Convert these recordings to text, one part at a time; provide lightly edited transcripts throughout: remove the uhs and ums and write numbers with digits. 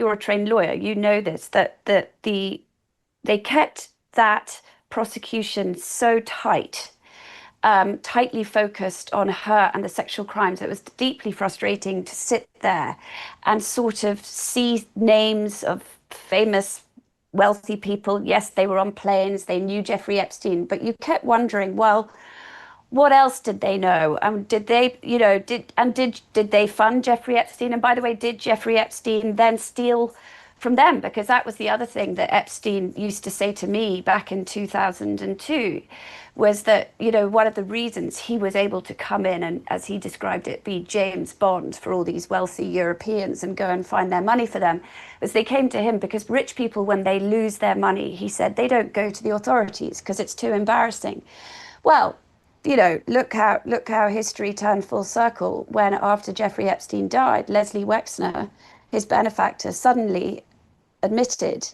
you're a trained lawyer, you know this, that they kept that prosecution so tightly focused on her and the sexual crimes. It was deeply frustrating to sit there and sort of see names of famous wealthy people. Yes, they were on planes, they knew Jeffrey Epstein, but you kept wondering, well, what else did they know? Did they, did they fund Jeffrey Epstein? And by the way, did Jeffrey Epstein then steal from them? Because that was the other thing that Epstein used to say to me back in 2002, was that, one of the reasons he was able to come in and, as he described it, be James Bond for all these wealthy Europeans and go and find their money for them, was they came to him because rich people, when they lose their money, he said, they don't go to the authorities because it's too embarrassing. Well, look how history turned full circle when, after Jeffrey Epstein died, Leslie Wexner, his benefactor, suddenly admitted,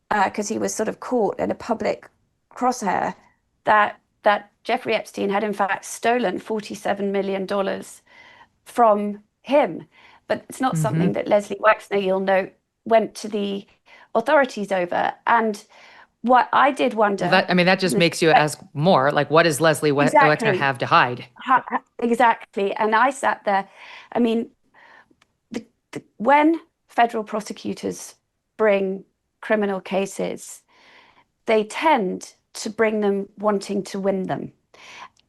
because he was sort of caught in a public crosshair, that Jeffrey Epstein had in fact stolen $47 million from him. But it's not something that Leslie Wexner, you'll note, went to the authorities over. And what I did wonder... Well, that just makes you ask more, like, what does Leslie Wexner have to hide? Exactly. And I sat there. When federal prosecutors bring criminal cases, they tend to bring them wanting to win them.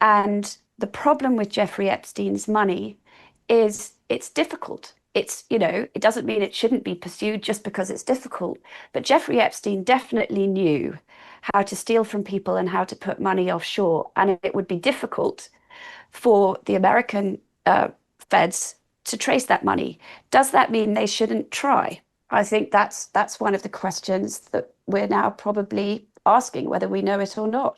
And the problem with Jeffrey Epstein's money is it's difficult. It doesn't mean it shouldn't be pursued just because it's difficult. But Jeffrey Epstein definitely knew how to steal from people and how to put money offshore. And it would be difficult for the American feds to trace that money. Does that mean they shouldn't try? I think that's one of the questions that we're now probably asking, whether we know it or not.